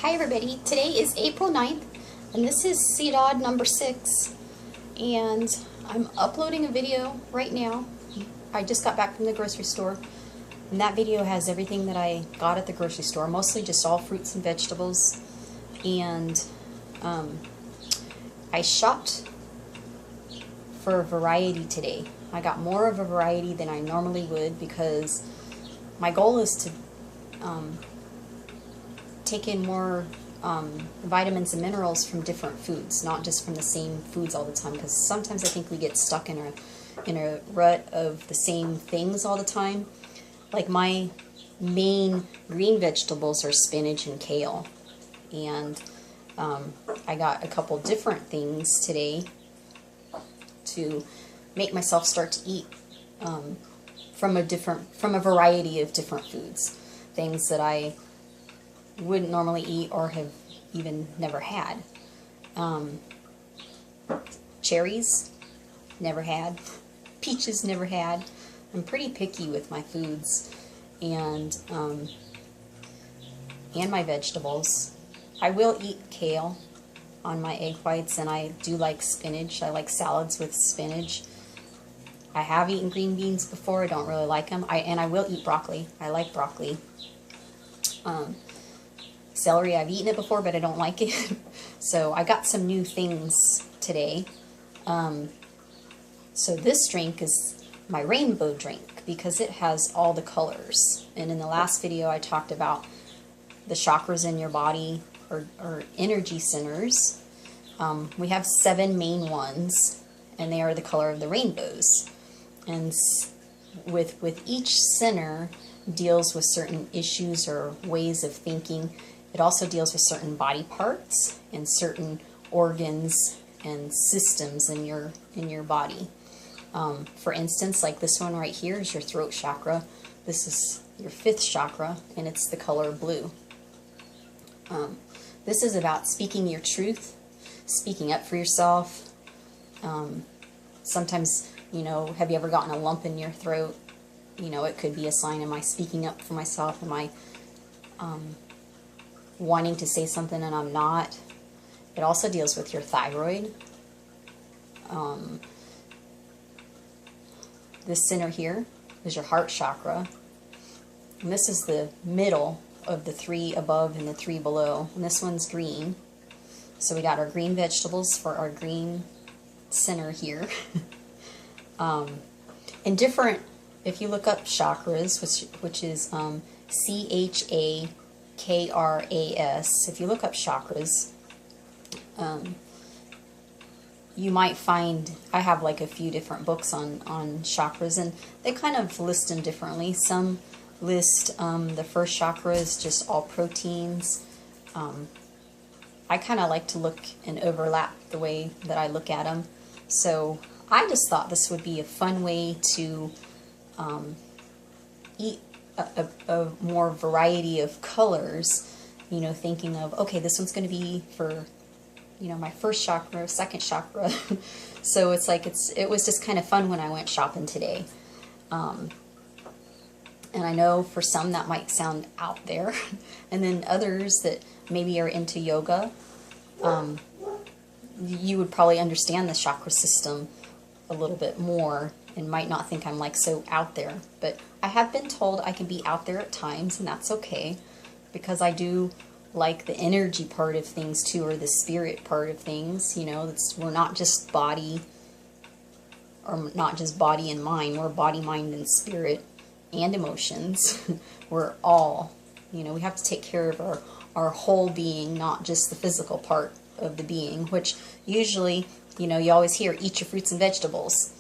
Hi everybody, today is April 9th and this is CDOD number 6 and I'm uploading a video right now. I just got back from the grocery store and that video has everything that I got at the grocery store, mostly just all fruits and vegetables, and I shopped for a variety today. I got more of a variety than I normally would because my goal is to take in more vitamins and minerals from different foods, not just from the same foods all the time, because sometimes I think we get stuck in a rut of the same things all the time. Like my main green vegetables are spinach and kale, and I got a couple different things today to make myself start to eat from a variety of different foods, things that I wouldn't normally eat or have even never had. Cherries, never had. Peaches, never had. I'm pretty picky with my foods and my vegetables. I will eat kale on my egg whites, and I do like spinach. I like salads with spinach. I have eaten green beans before. I don't really like them. And I will eat broccoli. I like broccoli. Celery, I've eaten it before, but I don't like it. So I got some new things today. So this drink is my rainbow drink because it has all the colors. And in the last video I talked about the chakras in your body, or energy centers. We have 7 main ones, and they are the color of the rainbows. And with each center deals with certain issues or ways of thinking. It also deals with certain body parts and certain organs and systems in your body. For instance, like this one right here is your throat chakra. This is your 5th chakra, and it's the color blue. This is about speaking your truth, speaking up for yourself. Sometimes, have you ever gotten a lump in your throat? It could be a sign, am I speaking up for myself? Am I wanting to say something and I'm not? It also deals with your thyroid. This center here is your heart chakra. And this is the middle of the 3 above and the 3 below. And this one's green. So we got our green vegetables for our green center here. And different, if you look up chakras, which is CHAKRAS, if you look up chakras, you might find, I have like a few different books on chakras, and they kind of list them differently. Some list the first chakra is just all proteins. I kind of like to look and overlap the way that I look at them. So I just thought this would be a fun way to eat a more variety of colors, thinking of, okay, this one's going to be for, my first chakra, 2nd chakra. So it's like, it was just kind of fun when I went shopping today. And I know for some that might sound out there, and then others that maybe are into yoga, you would probably understand the chakra system a little bit more and might not think I'm like so out there. But I have been told I can be out there at times, and that's okay, because I do like the energy part of things too, or the spirit part of things. We're not just body, or not just body and mind. We're body, mind, and spirit, and emotions. We're all, we have to take care of our whole being, not just the physical part of the being, which usually, you always hear, eat your fruits and vegetables.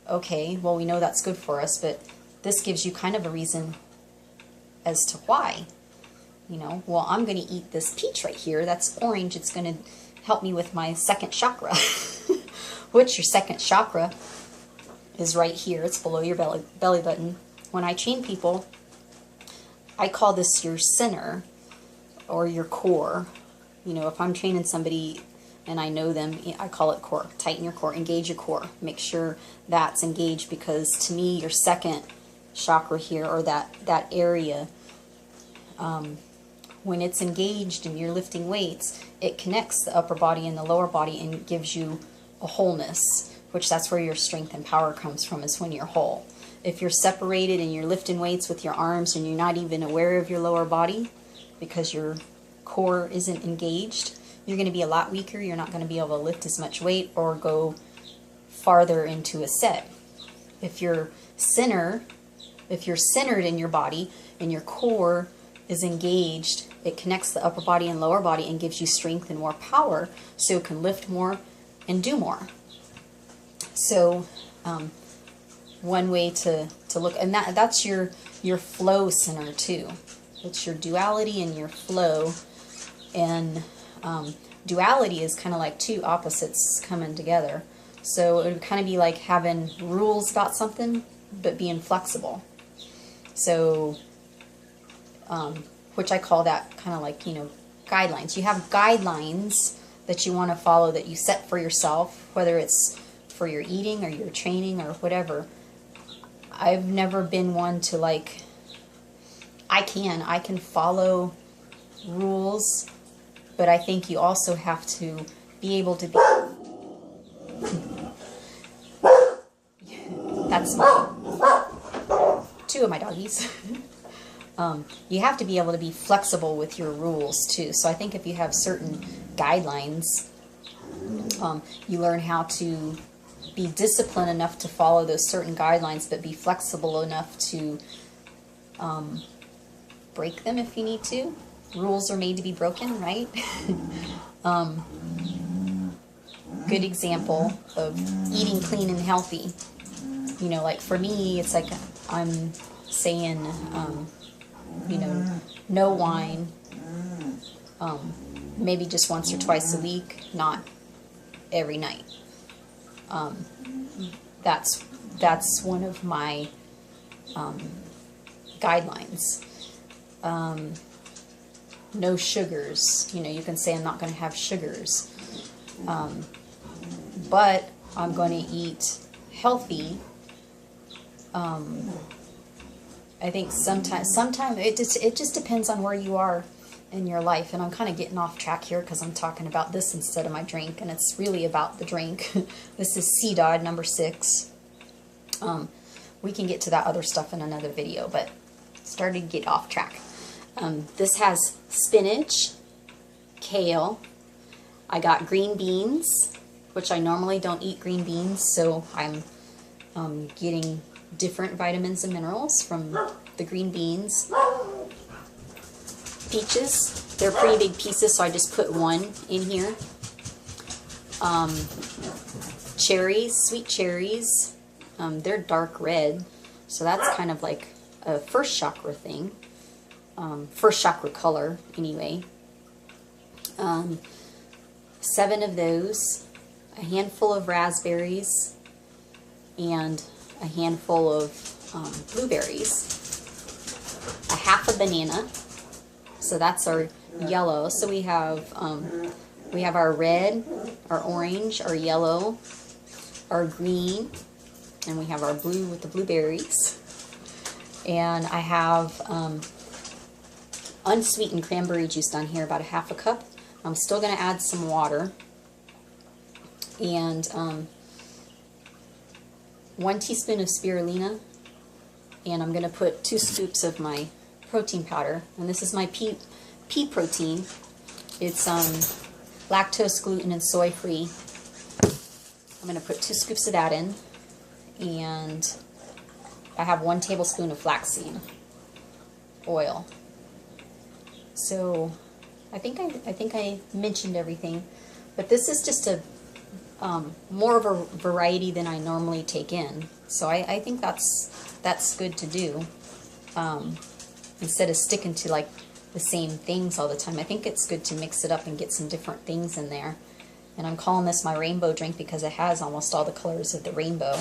Okay, well, we know that's good for us, but this gives you kind of a reason as to why. Well, I'm going to eat this peach right here. That's orange. It's going to help me with my 2nd chakra. Which your 2nd chakra is right here. It's below your belly button. When I train people, I call this your center or your core. If I'm training somebody and I know them, I call it core. Tighten your core, engage your core. Make sure that's engaged, because to me, your 2nd chakra here, or that area, when it's engaged and you're lifting weights, it connects the upper body and the lower body and gives you a wholeness, which that's where your strength and power comes from, is when you're whole. If you're separated and you're lifting weights with your arms and you're not even aware of your lower body because your core isn't engaged, you're going to be a lot weaker. You're not going to be able to lift as much weight or go farther into a set. If you're centered in your body and your core is engaged, it connects the upper body and lower body and gives you strength and more power, so it can lift more and do more. So one way to look, and that's your flow center too. It's your duality and your flow. And duality is kind of like two opposites coming together. So it would kind of be like having rules about something, but being flexible. So, which I call that kind of like, guidelines. You have guidelines that you want to follow, that you set for yourself, whether it's for your eating or your training or whatever. I've never been one to like, I can follow rules, but I think you also have to be able to be, that's two of my doggies. You have to be able to be flexible with your rules too. So I think if you have certain guidelines, you learn how to be disciplined enough to follow those certain guidelines, but be flexible enough to break them if you need to. Rules are made to be broken, right? Good example of eating clean and healthy. Like for me, it's like I'm saying, no wine, maybe just once or twice a week, not every night. That's one of my guidelines. No sugars. You can say I'm not going to have sugars, but I'm going to eat healthy. I think sometimes it just depends on where you are in your life, and I'm kind of getting off track here because I'm talking about this instead of my drink, and it's really about the drink. This is CDOD number 6. We can get to that other stuff in another video, but started to get off track. This has spinach, kale. I got green beans, which I normally don't eat green beans, so I'm getting different vitamins and minerals from the green beans. Peaches, they're pretty big pieces, so I just put one in here. Cherries, sweet cherries, they're dark red, so that's kind of like a first chakra thing, first chakra color anyway. 7 of those, a handful of raspberries, and a handful of blueberries, a half a banana, so that's our yellow. So we have our red, our orange, our yellow, our green, and we have our blue with the blueberries. And I have unsweetened cranberry juice down here, about a half a cup. I'm still going to add some water, and 1 teaspoon of spirulina, and I'm going to put 2 scoops of my protein powder, and this is my pea protein. It's lactose, gluten, and soy free. I'm going to put 2 scoops of that in, and I have 1 tablespoon of flaxseed oil. So I think I mentioned everything, but this is just a more of a variety than I normally take in. So I think that's good to do, instead of sticking to like the same things all the time. I think it's good to mix it up and get some different things in there. And I'm calling this my rainbow drink because it has almost all the colors of the rainbow.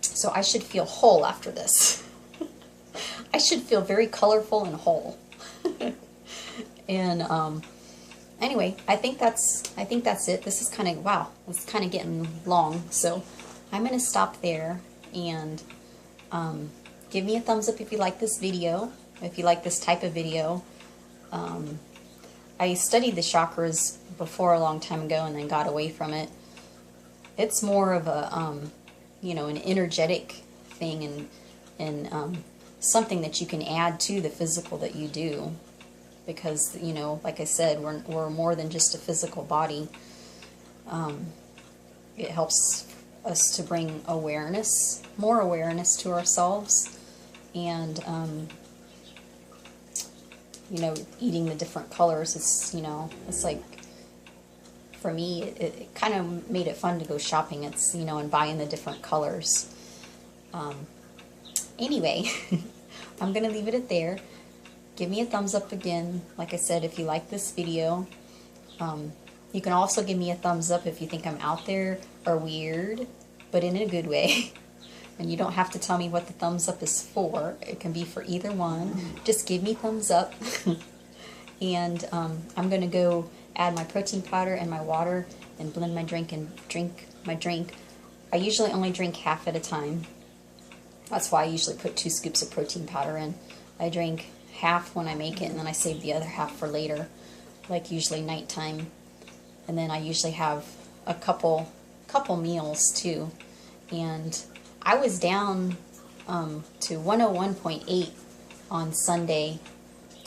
So I should feel whole after this. I should feel very colorful and whole. And anyway, I think that's it. This is kind of, wow, it's kind of getting long. So I'm going to stop there, and give me a thumbs up if you like this video, if you like this type of video. I studied the chakras before a long time ago and then got away from it. It's more of a, you know, an energetic thing and something that you can add to the physical that you do. Because, you know, like I said, we're more than just a physical body. It helps us to bring awareness, more awareness to ourselves, and you know, eating the different colors. It's, you know, it's like, for me, it kind of made it fun to go shopping. It's, you know, and buying the different colors. Anyway, I'm gonna leave it at there. Give me a thumbs up again, like I said, if you like this video. You can also give me a thumbs up if you think I'm out there or weird, but in a good way. And you don't have to tell me what the thumbs up is for. It can be for either one. Just give me thumbs up. And I'm going to go add my protein powder and my water and blend my drink and drink my drink. I usually only drink half at a time. That's why I usually put 2 scoops of protein powder in. I drink half when I make it, and then I save the other half for later, like usually nighttime. And then I usually have a couple meals too. And I was down to 101.8 on Sunday,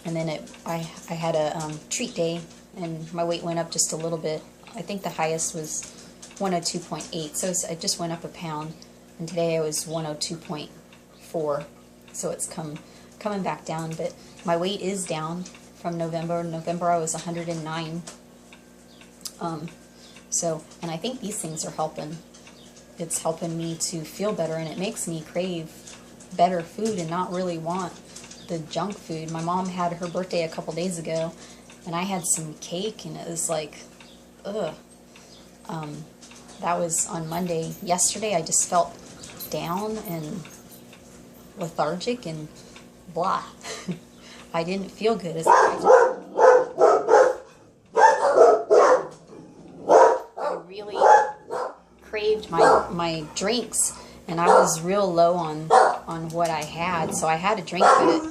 and then I had a treat day, and my weight went up just a little bit. I think the highest was 102.8, so I just went up a pound, and today I was 102.4, so it's coming back down. But my weight is down from November. November I was 109. So, and I think these things are helping. It's helping me to feel better, and it makes me crave better food and not really want the junk food. My mom had her birthday a couple days ago, and I had some cake, and it was like, ugh. That was on Monday. Yesterday I just felt down and lethargic and blah. I didn't feel good. I really craved my drinks, and I was real low on what I had, so I had a drink, but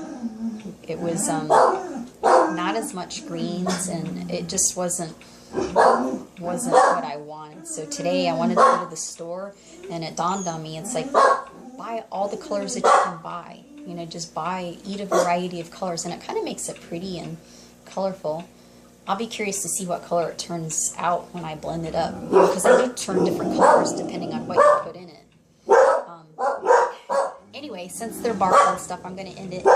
it was not as much greens, and it just wasn't what I wanted. So today I wanted to go to the store, and it dawned on me, it's like, buy all the colors that you can buy. You know, just eat a variety of colors, and it kind of makes it pretty and colorful. I'll be curious to see what color it turns out when I blend it up, because I do turn different colors depending on what you put in it. Anyway, since they're barking and stuff, I'm going to end it.